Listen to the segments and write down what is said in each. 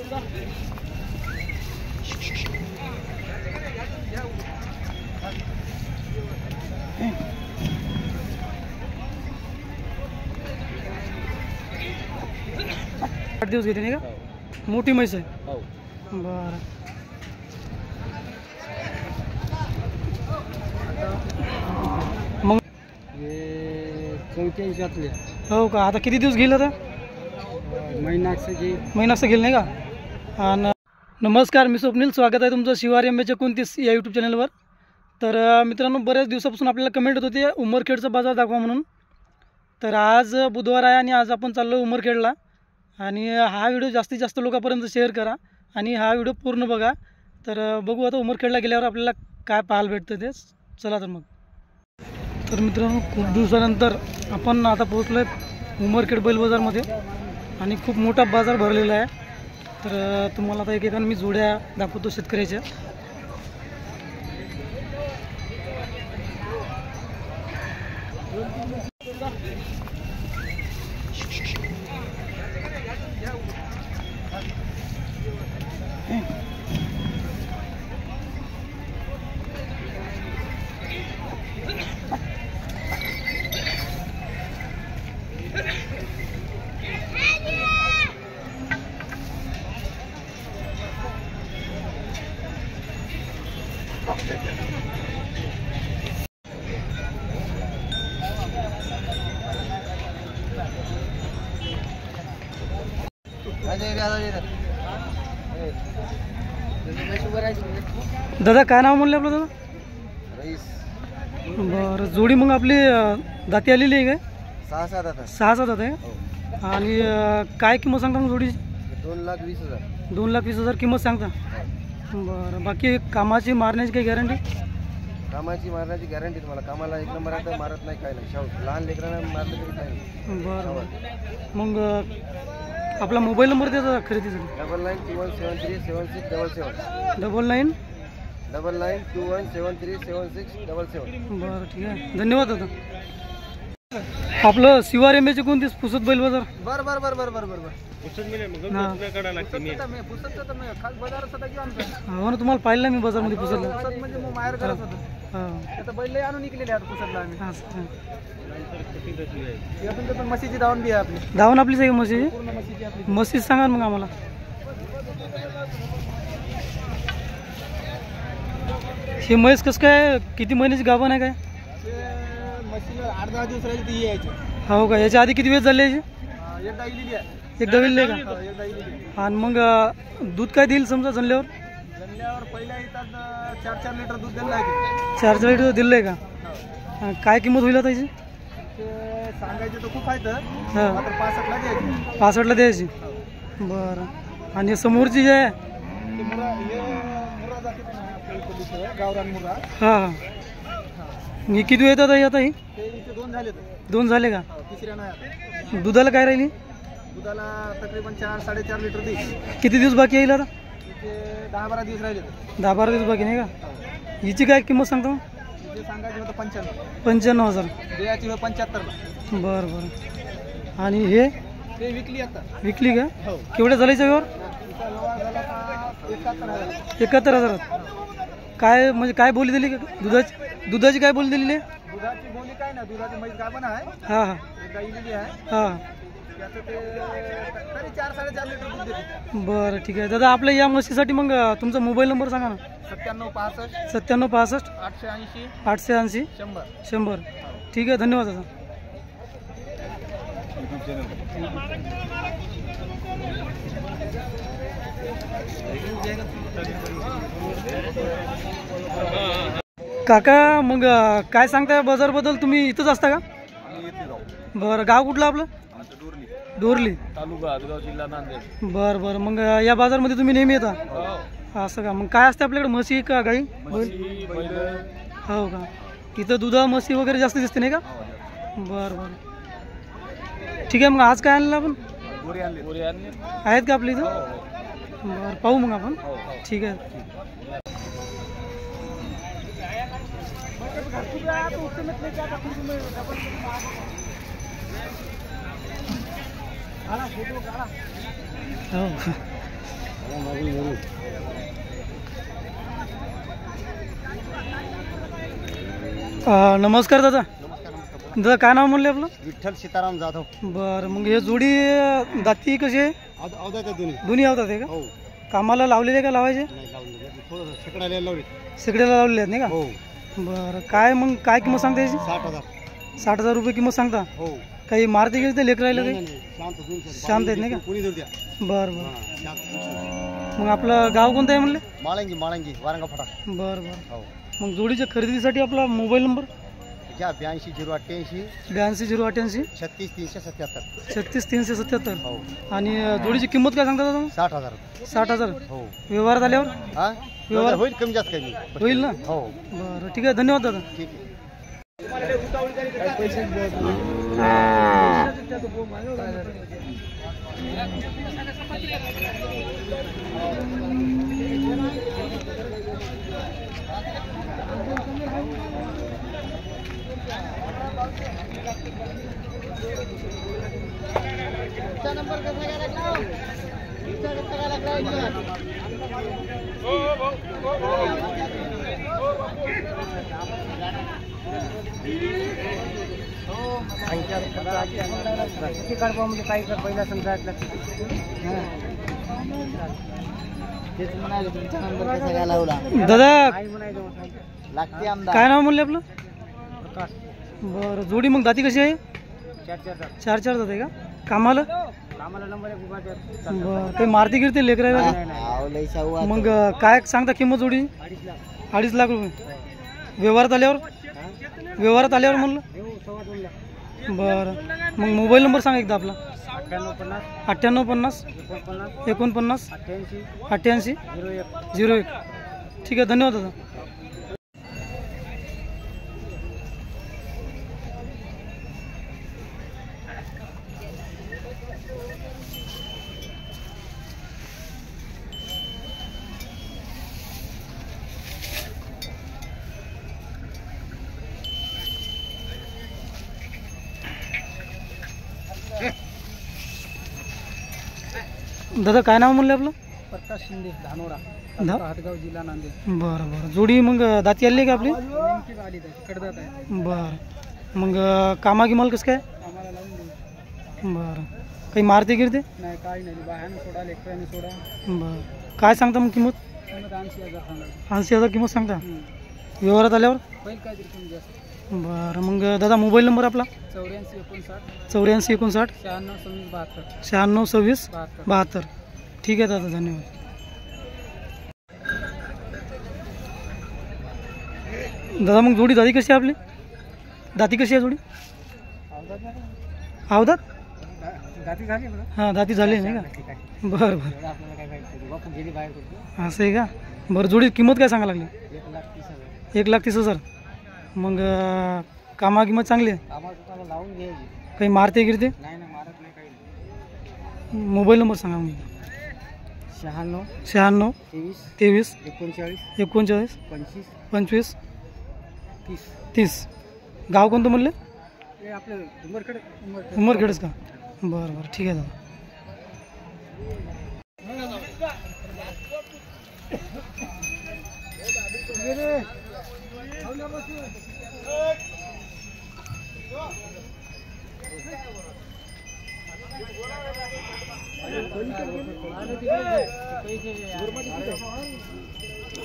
आठ दिवस घेते नाही का? मोठी म्हैस आहे. बरं. मग 84 हो का? आता किती दिवस गेलं आता? महिनाचं गेलं नाही का? आणि नमस्कार, मी स्वप्नील. स्वागत आहे तुमचं शिवारी एम एच 29 या यूट्यूब चॅनलवर. तर मित्रांनो, बऱ्याच दिवसापासून आपल्याला कमेंट होत होती उमरखेडचा बाजार दाखवा म्हणून. तर आज बुधवार आहे आणि आज आपण चाललो उमरखेडला. आणि हा व्हिडिओ जास्तीत जास्त लोकांपर्यंत शेअर करा आणि हा व्हिडिओ पूर्ण बघा. तर बघू आता उमरखेडला गेल्यावर आपल्याला काय पाहायला भेटतं ते. चला तर मग. तर मित्रांनो, खूप दिवसानंतर आपण आता पोहोचलो आहे उमरखेड बैल बाजारमध्ये आणि खूप मोठा बाजार भरलेला आहे. तर तुम्हाला आता एकेकाने मी जोड्या दाखवतो शेतकऱ्याच्या. दादा काय नाव म्हणले आपलं? दादा बरं. जोडी मग आपली दाती आलेली आहे काय? 6-7 आता. 6-7 दात आहे. आणि काय किंमत सांगता मग जोडीची? 2,20,000. 2,20,000 किंमत सांगता. बरं. बाकी कामाची मारण्याची काही गॅरंटी? कामाची मारण्याची गॅरंटी तुम्हाला. कामाला एक नंबर आता मारत नाही, काय नाही. शाहू लहान लेकरांना मारलं तरी काय नाही. बरं. मग आपला मोबाईल नंबर द्यायचा खरेदीसाठी? 9921737677. 9921737677. बरं, ठीक आहे. धन्यवाद दादा. आपलं शिवार एम एच 29 पुसद बैल बाजार. बरं. हो ना, तुम्हाला पाहिलं मी बाजारमध्ये पुसदला. म्हशीची धावण बी आहे आपली. धावण आपलीच आहे म्हशीची? म्हशीच सांगा मग आम्हाला. हे म्हैस कसं काय, किती महिन्याची गाभण आहे काय? 8-10 दिवस राहिली ती यायची. हो का? याच्या आधी किती वेळ झाले याची? एकदा इलेली आहे. एकदा विल्ले का? आणि मग दूध काय देईल समजा जणल्यावर? पहिल्या येतात 4-4 लिटर दूध दिलं आहे. 4 लिटर दिलं आहे का? काय किंमत होईल आता याची? सांगायचे तर खूप आहेत. हां, 65ला द्यायची. 65ला द्यायची. बरं. आणि समोरची जे आहे गावरान मुर्रा. हां. ही किती वेळ येतात आता? ही 2 झाले. 2 झाले का? तिसऱ्या नाही. दुधाला काय राहिली? दुधाला तकरीबन 4-4.5 लिटर देईल. किती दिवस बाकी येईल आता? 10-12 दिवस राहिले. 10-12 दिवस बाकी नाही का? हिची काय किंमत सांगता मग? सांगायची होतं 95,000. द्यायची 75ला. बरं. आणि हे ते विकली आता. विकली का? हो. केवढ्या झाल्याच्या व्यवहार? 71,000. काय म्हणजे काय बोली दिली का? दुधाची काय बोली दिलेली आहे? दुधाची बोली काय ना, दुधाची म्हैस गाभण आहे. हां. एकदा इलेली आहे. हां. त्याचं ते तरी 4-4.5 लिटर दूध देते. बरं, ठीक आहे. दादा, आपल्या या म्हशीसाठी मग तुमचा मोबाईल नंबर सांगा ना. 9765 9765 880 880 100. ठीक आहे. धन्यवाद दादा. काका, मग काय सांगताय बाजारबद्दल? तुम्ही इथंच असता का? बरं. गाव कुठलं आपलं? दोरली, तालुका आदगाव, जिल्हा नांदेड. बरं. मग या बाजारमध्ये तुम्ही नेहमी येता? असं का? मग काय असते आपल्याकडे, म्हशी का गाई? हो का? इथं दुधा म्हशी वगैरे जास्त दिसते नाही का? बरं. ठीक आहे. मग आज काय आणलं आपण? आहेत का आपल्या इथं? बरं, पाहू मग आपण. ठीक आहे. हो. नमस्कार दादा. दादा काय नाव म्हणले आपलं? विठ्ठल सीताराम जाधव. बरं, मग हे जोडी दाती कशी आहे? दोन्ही आवतात आहे का? हो. कामाला लावलेले का लावायचे? थोडं शेकडायला लावले. शेकड्याला लावलेले आहेत नाही का? हो. बरं, काय मग काय किंमत सांगता याची? 60,000. 60,000 रुपये किंमत सांगता. हो. काही मारते गेले ते लेकर राहिलं काही? शांत आहेत नाही का? कोणी देऊ द्या. बरं बरं. मग आपलं गाव कोणतं आहे म्हणले? माळंगी वारंगा फटा. बरं बरं. हो. मग जोडीच्या खरेदीसाठी आपला मोबाईल नंबर? घ्या 82 088 82 088 36 377. 36 377. हो. आणि जोडीची किंमत काय सांगता दादा? 60,000. 60,000. हो. व्यवहारात आल्यावर हा व्यवहार होईल कमी जास्त कमी होईल ना? हो. बरं ठीक आहे, धन्यवाद दादा. ठीक आहे. काही पहिला समजा दादा लागते आमदार. काय नाव म्हणले आपलं? प्रकाश. बरं, जोडी मग दाती कशी आहे? 4 जात आहे का? कामाला? नंबर बरं, काही मारती गिरते लेकर मग काय सांगता किंमत जोडी? 2.5 लाख रुपये. व्यवहारात आल्यावर म्हणलं. बरं, मग मोबाईल नंबर सांगा एकदा आपला. 9850 49 88 01. ठीक आहे, धन्यवाद दादा. दादा काय नाव म्हणलं आपलं? प्रकाश शिंदे धानोरा हातगाव जिल्हा नांदेड. बरं बरं. जोडी मग दाती आली का आपली? कडदात आहे. बरं, मग कामा गिमाल कसं काय? आम्हाला लावून देऊ. बरं, काही मारते गिरते? नाही, काही नाही. बाहेरनं सोडा, लेकरांनी सोडा. बरं, काय सांगता मग किंमत? 80,000 सांगा. 80,000 किंमत सांगता. व्यवहारात आल्यावर? पहिलं काय तरी कमी जास्त. बरं, मग दादा मोबाईल नंबर आपला? 84 59 94 59 96 26 96 72 26 72. ठीक आहे दादा, धन्यवाद. दादा मग जोडी दाती कशी आहे आपली? दाती कशी आहे जोडी? आवदात? गाठी झाली बरं. हां, दाती झाली नाही का? बरं बरं, आपल्याला काय पाहिजे बापू गेली बाहेर करतो. असं आहे का? बरं, जोडी किंमत काय सांगा लागली? 1,30,000. 1,30,000. मग कामा किंमत चांगली आहे? आम्हाला लावून घ्यायची. काही मारते गिरते? नाही मारत नाही काही. मोबाईल नंबर सांगा मग. 96 96 23 23 39 39 25 25 30. 30. गाव कोणतं म्हणलं? हे आपलं उमरखेड. उमरखेडच का? बरं बरं, ठीक आहे दादा.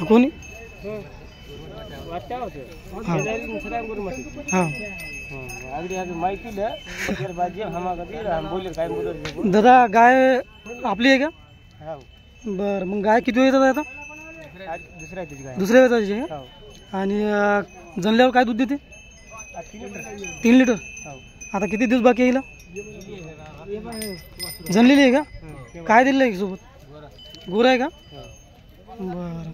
कोणी? दादा गाय आपली आहे का? बरं, मग गाय किती वेळ येतात आता? दुसऱ्या वेळाची आहे का? आणि जनल्यावर काय दूध देते? 3 लिटर. आता किती दिवस बाकी येईल? जनलेली आहे का? काय दिलेलं आहे सोबत? गोरा आहे का? बरं,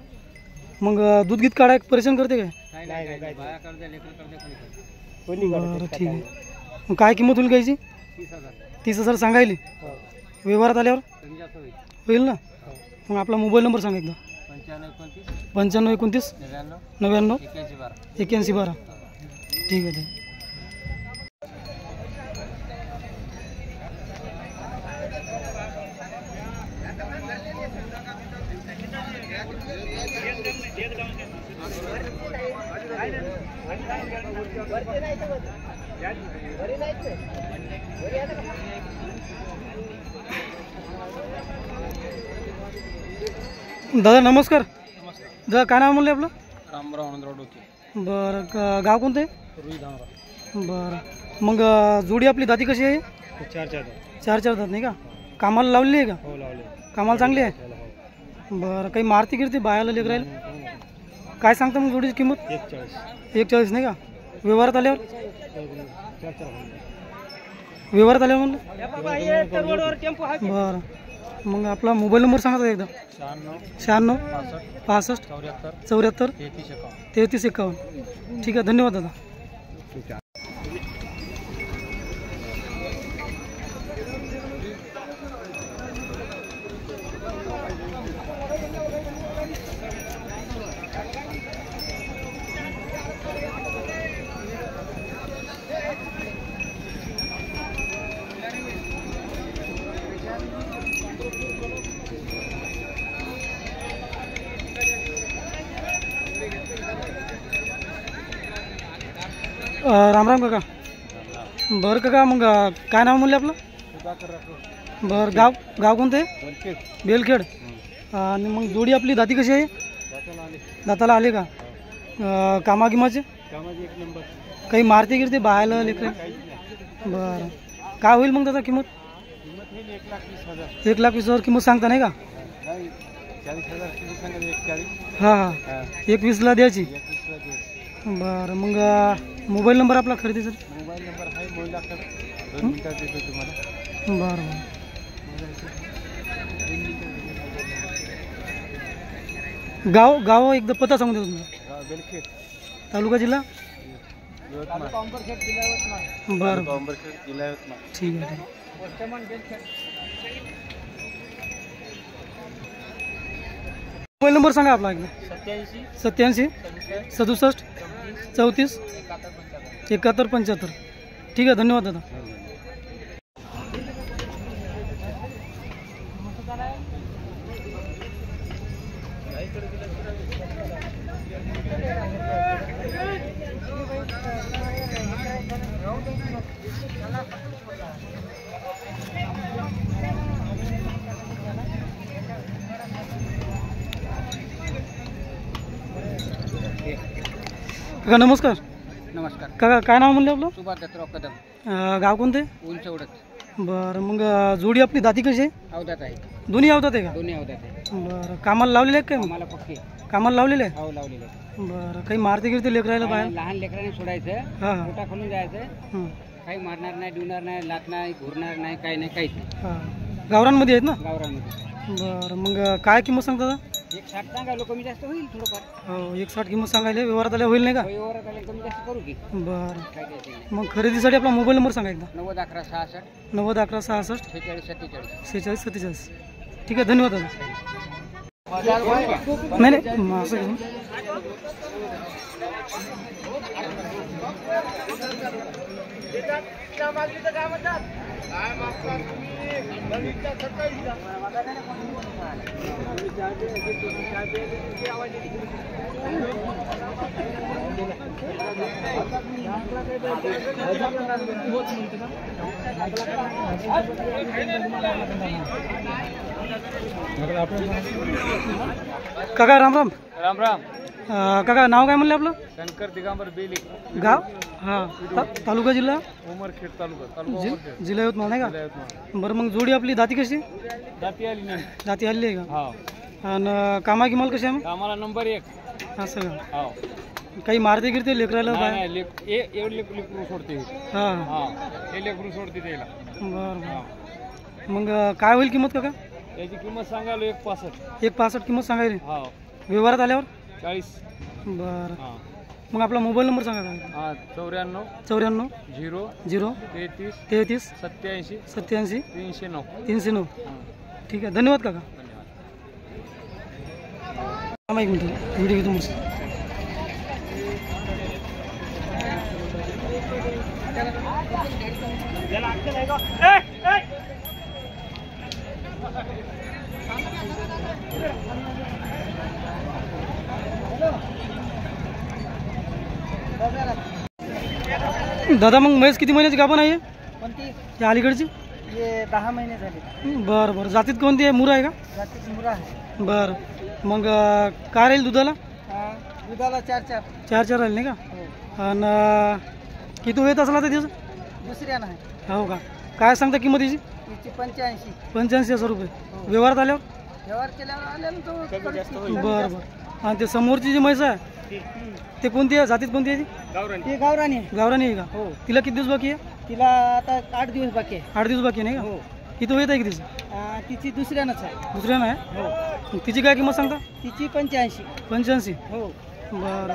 मग दूध गीत काढाय परेशान करते काय? बरं ठीक आहे. मग काय किंमत होईल गायची? 30,000 सांगायली. व्यवहारात आल्यावर होईल ना? मग आपला मोबाईल नंबर सांगा एकदा. 95 29 99 81 12. ठीक आहे. दादा नमस्कार. दादा काय नाव म्हणलं आपलं? रामराव आनंदराव डोके. बरं गाव कोणतं आहे? रुई धामरा. बरं मग जोडी आपली दाती कशी आहे? चार चार चार दात नाही का? कामाला लावलेली आहे का? हो लावले. कामाला चांगली आहे. बरं काही मारती गिरती बायाला लेकर राहील काय सांगता मग जोडीची किंमत? 41 नाही का? व्यवहारात आल्यावर म्हणलं. बरं मग आपला मोबाईल नंबर सांगा एकदा. 96 65 74 33 51. ठीक आहे धन्यवाद दादा. राम राम काका. बरं काका मग काय नाव म्हणले आपलं? बरं गाव कोणतं आहे? बेलखेड. आणि मग जोडी आपली दाती कशी आहे? दाताला आले का? कामागिमाचे काही मारते गिरते बाहेर लेकर? बरं काय होईल मग दादा किंमत? 1,20,000 किंमत सांगता नाही का? हां हां 21ला द्यायची. बरं मग मोबाईल नंबर आपला खरेदीचा? मोबाईल नंबर आहे मोबाईल लागतात 2 मिनिटात देतो तुम्हाला. बरं गाव एकदा पत्ता सांगून देतो तुम्हाला. बेलखेड तालुका जिल्हा यवतमाळ. बरं जिल्हा यवतमाळ. ठीक आहे. मोबाईल नंबर सांगा आपला एकदा. 87 67 34 71 75. ठीक आहे धन्यवाद दादा. काका नमस्कार. नमस्कार. काका काय नाव म्हणलं आपलं? सुभाष दत्तराव कदम. गाव कोणते? उंच उडत. बरं मग जोडी आपली दाती कशी आहे? अवधात आहे. दोन्ही अवधात आहे का? दोन्ही अवधात आहे. बरं कामाला लावलेले आहे काय? आम्हाला पक्के कामाला लावलेले आहे. हो लावलेले आहे. बरं काही मारते गिरते लेकरायला बाहेर? लहान लेकरांनी सोडायचं. हां हां पोटा खोलून जायचं. काही मारणार नाही डुणार नाही लात नाही घुरणार नाही काही नाही काहीच नाही. हां गावरांमध्ये आहेत ना? गावरांमध्ये. बरं मग काय किंमत सांगता दादा? 160 सांगा कमी जास्त होईल थोडंफार. हो 160 किंमत सांगायला व्यवहारात आल्या होईल नाही का? व्यवहारात आले कमी जास्त करू की. बरं काय द्यायचं नाही. मग खरेदीसाठी आपला मोबाईल नंबर सांगा एकदा. 90 11 66 90 11 66 46 47. 46 47. ठीक आहे धन्यवाद दादा. नाही नाही मग असं घेऊन काका राम राम. राम राम. काका नाव काय म्हणलं आपलं? शंकर दिगंबर बेली. गाव हां तालुका जिल्हा उमरखेड तालुका. जिल्हा यवतमाळ नाही का? बरं मग जोडी आपली दाती कशी? दाती आली नाही. दाती आली आहे का? हा. आणि कामागी माल कशी आहे मग? आम्हाला नंबर 1. असं का? हो. काही मारते गिरते लेकरायला बाहेर? नाही एवढं लेकरू सोडते. हां हा हे लेकरू सोडते त्याला. बरं मग काय होईल किंमत काका? त्याची किंमत सांगायला 165. 165 किंमत सांगायली. हा व्यवहारात आल्यावर 40. बरं हा मग आपला मोबाईल नंबर सांगा काय? हा 94 94 0 0 33 33 87 87 309. 309. ठीक आहे धन्यवाद काका. थांबा एक मिनिट व्हिडिओ घेतो मस्त. दादा मग म्हैस किती महिन्याची गाभण आहे कोणती? या अलीकडची? हे 10 महिने झाले. बरं बरं. जातीत कोणती आहे? मुरा आहे का? जातीची मुरा आहे. बरं. मग काय राहील दुधाला? दुधाला 4 4 राहील नाही का? हो. आणि किती वेळ असला तर त्याचं? दुसऱ्या नाही. हो का? काय सांगता किंमत याची? तिची 85. 85,000 रुपये. व्यवहारात आल्यावर? व्यवहार केल्यावर आल्यानं तो बरं बरं. आणि ते समोरची जी म्हैस आहे ते कोणती आहे? जातीत कोणती आहे ती? ती गावराणी आहे. गावरानी आहे का? हो. तिला किती दिवस बाकी आहे? तिला आता 8 दिवस बाकी आहे. 8 दिवस बाकी आहे नाही का? हो. किती वेळ आहे की तिचं? तिची दुसऱ्यानंच आहे. दुसऱ्या नाही? हो. मग तिची काय किंमत सांगता? तिची 85. 85. हो. बरं.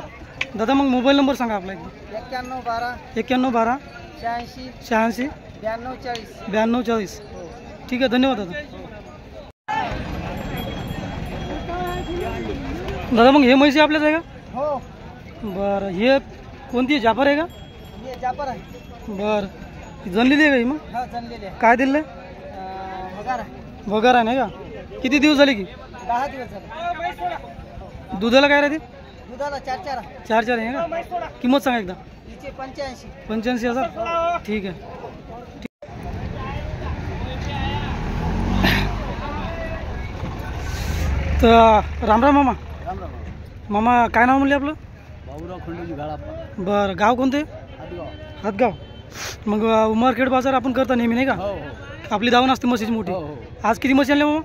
दादा मग मोबाईल नंबर सांगा आपला एकदा. 91 12 91 12 86 86 92 40. 92 40. हो. ठीक आहे, धन्यवाद दादा. दादा मग हे म्हैसी आपल्याच आहे का? हो. बरं. हे कोणती आहे? जाफर आहे का? हे जापर आहे. बरं. जनलेली आहे का ही मग? हा जनलेली आहे. काय दिलं? वगार आहे. वगैरे आहे नाही का? किती दिवस झाले की? 10 दिवस झाले. दुधाला काय राहते? दुधाला 4 आहे. 4 आहे का? किंमत सांगा एकदा. तिचे 85. 85,000. ठीक आहे. तर राम राम मामा. राम राम. मामा काय नाव म्हणले आपलं? भाऊराव खंडोजी गाळाप्पा. बरं. गाव कोणते? हातगाव. हातगाव. मग उमरखेड बाजार आपण करता नेहमी नाही का? हो हो. आपली दावण असते म्हशीची मोठी. हो हो. आज किती म्हशी आणल्या मामा?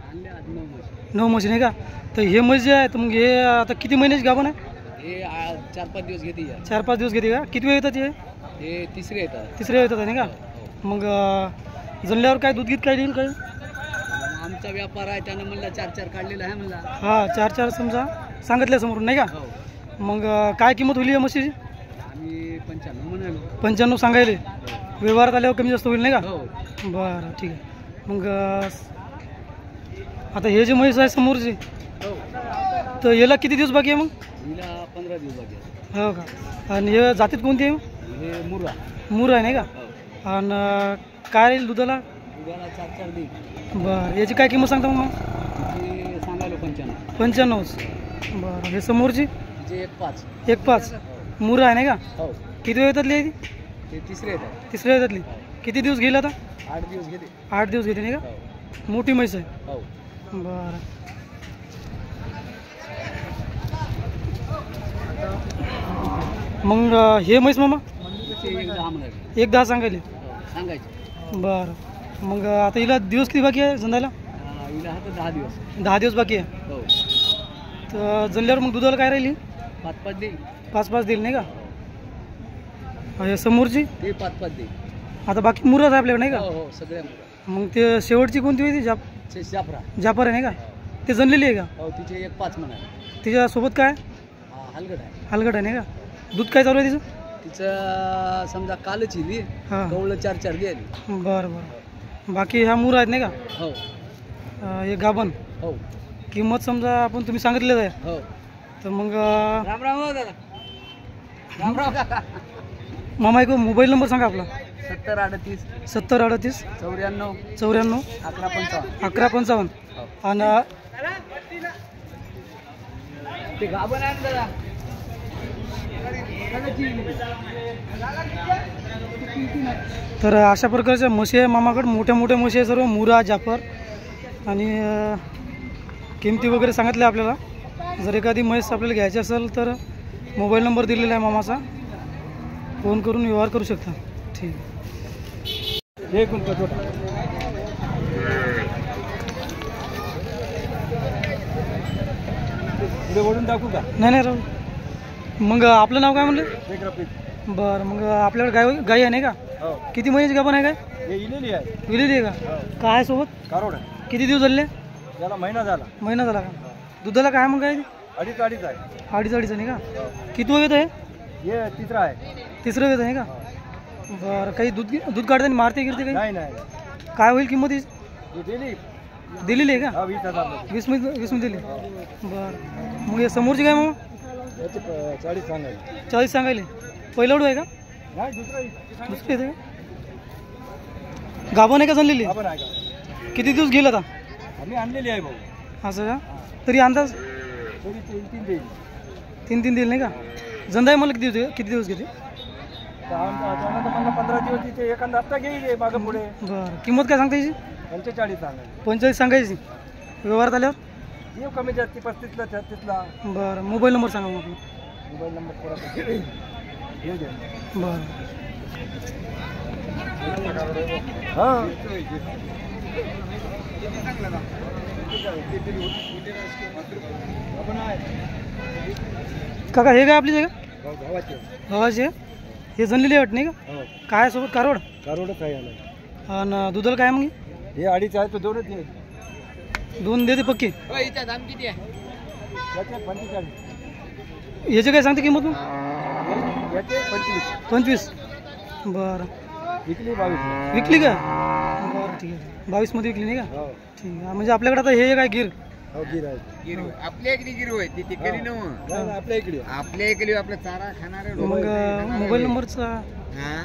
आणले आज 9 म्हशी. 9 म्हशी नाही का? तर हे म्हशी जे आहे तर मग हे आता किती महिन्याची गाभण आहे? हे 4-5 दिवस घेते या. 4-5 दिवस घेते का? किती वेळ येतात हे? हे तिसरे येतात. तिसऱ्या येतात नाही का? मग जनल्यावर काय दूध गीत काय देईल काय? आमचा व्यापार आहे त्यानं म्हणलं 4 काढलेला आहे म्हणला. हां 4 समजा सांगितल्या समोरून नाही का? हो. मग काय किंमत होईल या म्हशीची? आम्ही 95 म्हणालो. 95 सांगायले. व्यवहारात आल्यावर कमी जास्त होईल नाही का? हो. बरं ठीक आहे. मग आता हे जे म्हैस आहे समोरची हो. तर याला किती दिवस बाकी आहे मग? हिला 15 दिवस बाकी आहे. हो का? आणि हे जातीत कोणती आहे मग? हे मुरा. मूर आहे नाही का? हो. आणि काय राहील दुधाला? दुधाला 4 देईल. बरं. याची काय किंमत सांगता मग? तिचे सांगायलो 95. 95. बरं. हे समोरची? तिचे 1-5. 1-5. मूर आहे नाही का? हो. किती वेळ येतातली आहे ती? ते तिसरे येतात. तिसऱ्या येतातली. किती दिवस घेईल आता? 8 दिवस घेते. 8 दिवस घेते नाही का? हो. मोठी म्हैस आहे. हो. बरं. मग हे म्हैस मामा? तिचे 10 म्हणाले. 1-10 सांगायले. हो. सांगायचे. बरं. मग आता हिला दिवस किती बाकी आहे जंदायला? हिला आता 10 दिवस. 10 दिवस बाकी आहे. हो. तर जनल्यावर मग दुधाला काय राहिली? 5-5 देईल. 5-5 देईल नाही का? हे समोरची? ते 5-5 देईल. आता बाकी मुराच आहे आपल्याकडे नाही का? हो हो सगळ्या मुलं. मग ते शेवटची कोणती होती? जाफरा. जाफर आहे नाही का? ते जनलेली आहे का? हो तिचे 1-5 म्हणाले. तिच्यासोबत काय? हलगड आहे. हलगड आहे नाही का? दूध काय चालू आहे तिचं? तिचं समजा कालच हिली. हां. गवळं 4 गेली. बरं बरं. बाकी ह्या मुरा आहेत नाही का? हो हे गाभण. हो किंमत समजा आपण तुम्ही सांगितलेलं आहे हो. तर मग राम राम हो दादा. राम राम काका. मामा एक मोबाईल नंबर सांगा आपला. 70 38 70 38 94 94 11 55. 11 55. आणि ते गाभण आहे ना दादा. तर अशा प्रकारच्या म्हशी आहे मामाकडे. मोठ्या मोठ्या म्हशी आहे सर्व. मुरा जाफर आणि किमती वगैरे सांगितल्या आपल्याला. जर एखादी म्हैस आपल्याला घ्यायची असेल तर मोबाईल नंबर दिलेला आहे मामाचा. फोन करून व्यवहार करू शकता. ठीक आहे. एक मिनिट छोटा. पुढे वळून दाखवू का? नाही नाही राहू. मग आपलं नाव काय म्हणलं? बरं. मग आपल्याकडे गाई आहे नाही का? हो. किती महिन्याची गाभण आहे काय? हे इलेली आहे. विलेली आहे का? काय सोबत? कारोड. किती दिवस झाले? त्याला महिना झाला. महिना झाला का? दुधाला काय मग काय? 2.5 आहे. 2.5 नाही का? किती वेळ येत आहे? हे तिसरा आहे. तिसरं वेळ आहे का? बरं. काही दूध काढताना मारते गिरते काही? नाही नाही. काय होईल किंमत ही? हे दिली. दिलेली आहे का? 20,000. 20 मध्ये दिली. बरं. मग हे समोरची काय मग? 40 सांगायला. 40 सांगायले. पहिलं आहे का? नाही दुसरं. दुसरी येते का? गाभण आहे का जनलेली? आपण आहे का? किती दिवस गेला आता? आम्ही आणलेली आहे भाऊ. असं का? तरी अंदाज? तरी 3 देईल. 3 देईल नाही का? जंदा आहे मला किती दिवस घेते? मला 15 दिवस तिथे एखादा हप्ता घेईल मागं पुढे. बरं, किंमत काय सांगता याची? 45 सांगायचं. 45 सांगायची. व्यवहारात आल्यावर येऊ कमी जास्ती 35ला 36ला. बरं, मोबाईल नंबर सांगा मग आपला. मोबाईल नंबर परत येऊ द्या. बरं, हां काका हे काय आपली जागा? भावाचे. भावाची आहे? हे जनलेली वाट नाही का? हो काय सोबत कारोड? कारोडच आहे याला. आणि दुधाला काय मग? हे 2.5 आहे तो 2च आहे. 2 देते पक्की. याचे 45. याचे काय सांगते किंमत मग? याचे 25. बरं, विकली 22. विकली का? बरं ठीक आहे. 22 मध्ये विकली नाही का? हो ठीक आहे. म्हणजे आपल्याकडे आता हे काय गिर? हो गिर आहे. गिर आपल्या इकडे गिर होय ती तिकडे न नाही, आपल्या इकडे आपल्या इकडे आपला चारा खाणारे लोक. मग मोबाईल नंबरचा हा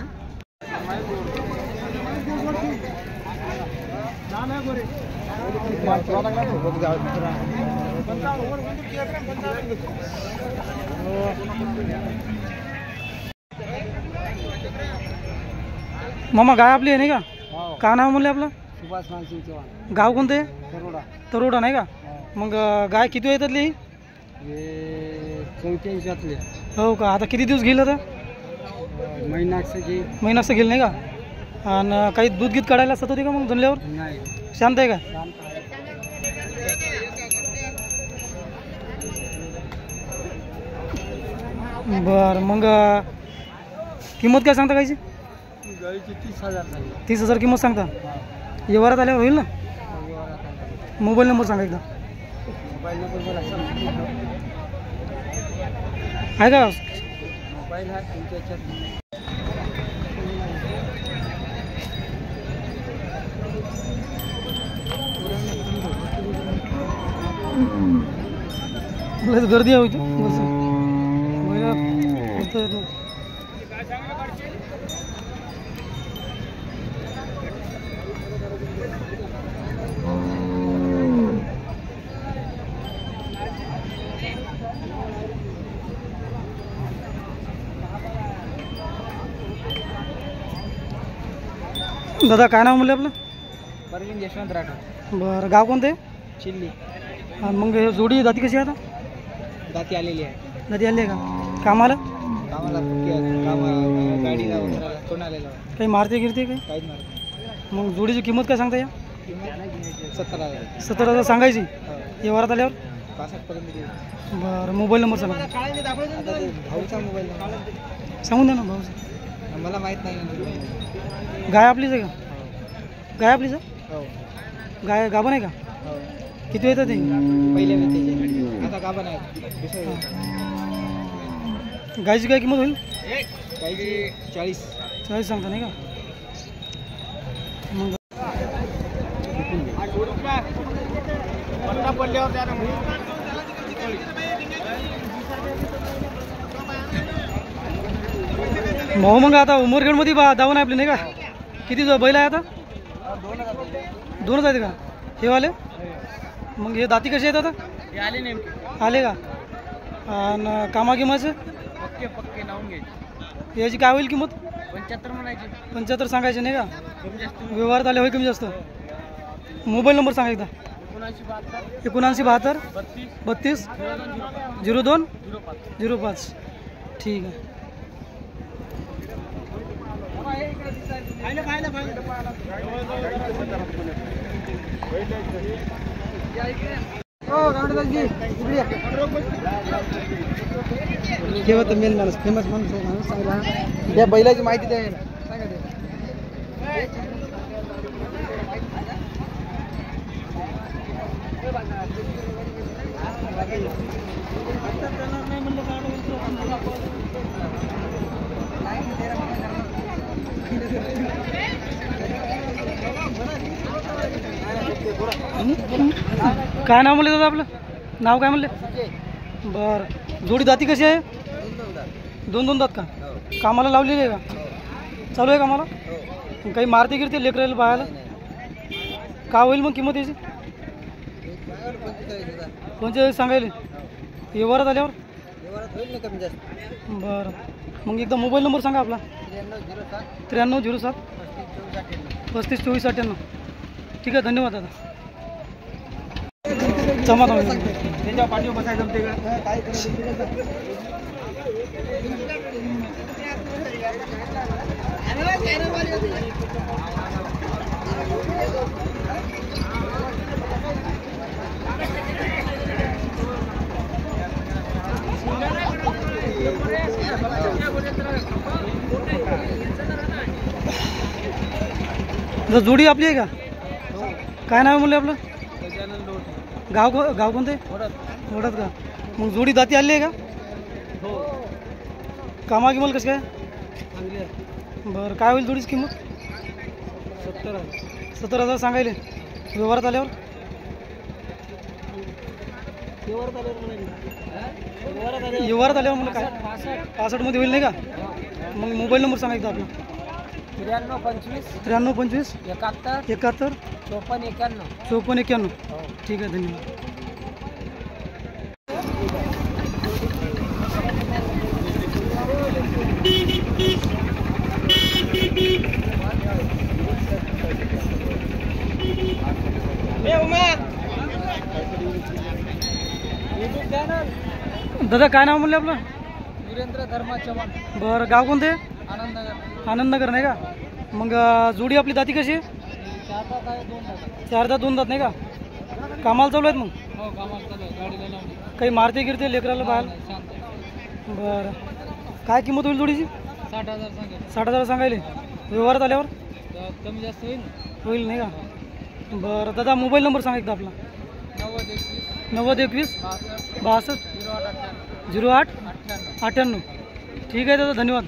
मामा गाय आपली आहे नाही का? हो. का नाव म्हणले आपलं? सुभाष मानसिंग चव्हाण. गाव कोणतं आहे? करोडा. तरोडा नाही का? मग गाय किती येतातली? हे 44 हो का? आता किती दिवस घेईल आता? महिनाची महिना असं घेईल नाही का? आणि काही दूध गीत काढायला असत होती का मग धनल्यावर? नाही. शांत आहे का? बरं, मग किंमत काय सांगता कायची? गाईची 30,000 झाली. 30,000 किंमत सांगता. व्यवहारात आल्यावर होईल ना? मोबाईल नंबर सांगा एकदा. मोबाईल नंबर मला आहे का? मोबाईल हा तुमच्या याच्यात. लयच गर्दी आहे इथे. बस महिला होतं आहे ना. दादा काय नाव म्हणलं आपलं? परवीन यशवंत राठोड. बरं, गाव कोणतं आहे? चिल्ली. आणि मग हे जोडी जाती कशी आहे आता? दाती आलेली आहे. नदी आली आहे का? कामाला कामाला गाडीला कोण आलेला काही मारते गिरते काही? काहीच मारत. मग जोडीची किंमत काय सांगता या? 70,000. 70,000 सांगायची. व्यवहारात आल्यावर 65 पर्यंत देऊ. बरं, मोबाईल नंबर सांगा. आता ते भाऊचा मोबाईल नंबर सांगून द्या ना भाऊचा. मला माहित नाही. गाय आपलीच आहे का? गाय आपलीच आहे? हो गाय गाभण आहे का? हो. किती येतं ते? पहिल्या वेळेचे आता गाभण आहे. दुसऱ्या गायची काय किंमत होईल? गाईची 40. 40 सांगता नाही का? मग भाऊ मग आता उमरखेडमध्ये दावण आहे आपली नाही का? किती बैल आहे आता? 2च आहेत का हे वाले? मग हे दाती कसे आहेत आता? आले नेमके आले का? आणि कामाकिमाचं पक्के लावून घ्यायचे. याची काय होईल किंमत? 75 म्हणायचे. 75 सांगायचे नाही का? व्यवहारात आले होय कमी जास्त. मोबाईल नंबर सांगा एकदा. 7972 32 02 05. ठीक आहे. केव्हा तर मेन माणूस फेमस माणूस आहे. माणूस सांगा त्या बैलाची माहिती द्या. सांगा ते. काय नाव म्हणले दादा आपलं? नाव काय म्हणले? बरं, जोडी दाती कशी आहे? 2 दात का? कामाला लावलेली आहे का? चालू आहे कामाला? काही मारते गिरते लेकरायला पाहायला? का होईल मग किंमत याची? 45 सांगायले. व्यवहारात आल्यावर? होईल ना कमी जास्त. बरं, मग एकदा मोबाईल नंबर सांगा आपला. 9307 352498. ठीक आहे, धन्यवाद दादा. जमा त्याच्या पाठीवर बसायचं जमते का? जोडी आपली आहे का? काय नाव आहे म्हणले आपलं? गाव कोणते? वडद का? मग जोडी दाती आली आहे का? कामा किंमत कसं काय? बरं, काय होईल जोडीची किंमत? 70,000 सांगायले. व्यवहारात आल्यावर मला काय 65 मध्ये होईल नाही का? मग मोबाईल नंबर सांगा एकदा आपला. 9325 71 5491. ठीक आहे, धन्यवाद. दादा काय नाव म्हणले आपलं? वीरेंद्र धर्मा चव्हाण. बरं, गाव कोणते? आनंदनगर. आनंदनगर नाही का? मग जोडी आपली दाती कशी आहे? 4 दात 2 दात नाही का? कामाला चालू आहेत मग? हो, कामाला चालू आहे. गाडीला लावली. काही मारते गिरते लेकराला पाहायला? बरं, काय किंमत होईल जोडीची? 60,000 सांगेल. 60,000 सांगायले. व्यवहारात आल्यावर कमी जास्त होईल. होईल नाही का? बरं दादा, मोबाईल नंबर सांगा एकदा आपला. 9021 62 08 98. ठीक आहे दादा, धन्यवाद.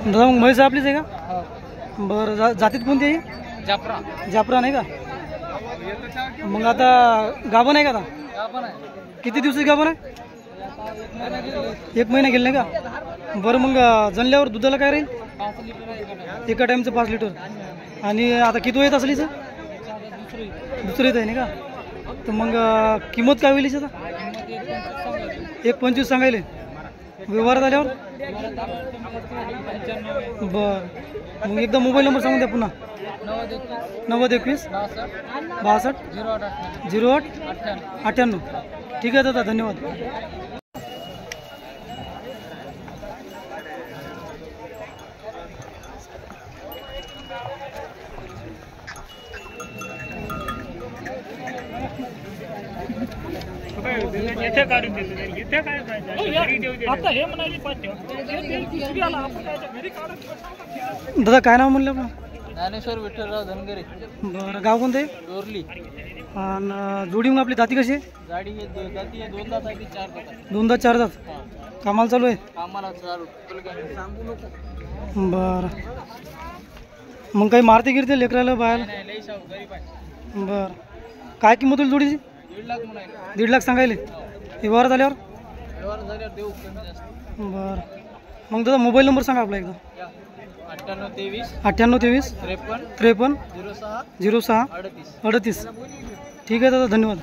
दादा, मग म्हैस आपलीच आहे का? बरं, जातीत कोणती आहे? जाफरा नाही का? मग आता गाभण आहे का? आता किती दिवसाची गाभण आहे? 1 महिना गेला नाही का? बरं, मग जनल्यावर दुधाला काय राहील? 5 लिटर. एका टाईमचं 5 लिटर. आणि आता किती येत असलीचं? दुसरं येत आहे नाही का? तर मग किंमत काय होईल आता? 1.25 सांगायले. व्यवहारात आल्यावर बरं, मग एकदा मोबाईल नंबर सांगून द्या पुन्हा. 9021 62 08 98. ठीक आहे दादा, धन्यवाद. दादा काय नाव म्हणलं आपलं? ज्ञानेश्वर विठ्ठलराव धनगरे. बरं, गाव कोणतं आहे? डोरली. आणि जोडी मग आपली दाती कशी आहे? गाडी जाती 2 दात आहे, 4 दात आहे. 2 दात 4 दात. कामाला चालू आहे? कामाला चालू. सांगू नको. बरं, मग काही मारते गिरते लेकराला बाहेर? नाही, लई शाहू गरीब आहे. बरं, काय किंमत होईल जोडीची? 1.5 लाख म्हणाले. 1.5 लाख सांगायले. व्यवहारात आल्यावर? व्यवहार झाल्यावर देऊ कमी जास्त. बरं, मग दादा मोबाईल नंबर सांगा आपला एकदा. 9823 9823 53 53 06 06 38. 38. ठीक आहे दादा, धन्यवाद.